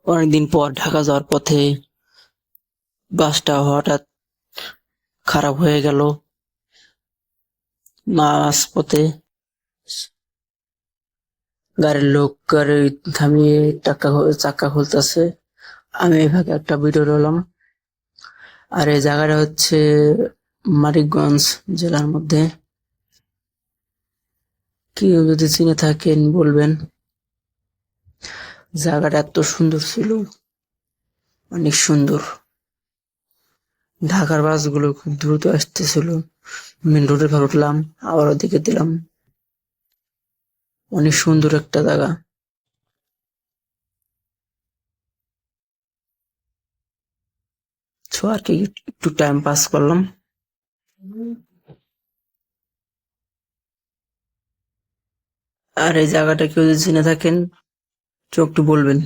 অনেকদিন পর ঢাকা যাওয়ার পথে বাসটা হঠাৎ খারাপ হয়ে গেল। মাঝপথে গাড়ির লোক গাড়ি থামিয়ে চাক্কা খুলতেছে। আমি এই ফাঁকে একটা ভিডিও নিলাম। আর এই জায়গাটা হচ্ছে মানিকগঞ্জ জেলার মধ্যে। কেউ যদি চিনে থাকেন বলবেন। জায়গাটা এত সুন্দর ছিল, অনেক সুন্দর। ঢাকার বাসগুলো খুব দ্রুত আসতেছিল। মেন রোডে ভাবে উঠলাম, আবার ওদিকে দিলাম। অনেক সুন্দর একটা জায়গা। তো আর কি, একটু টাইম পাস করলাম। আর এই জায়গাটা কেউ যদি চিনে থাকেন তো একটু বলবেন।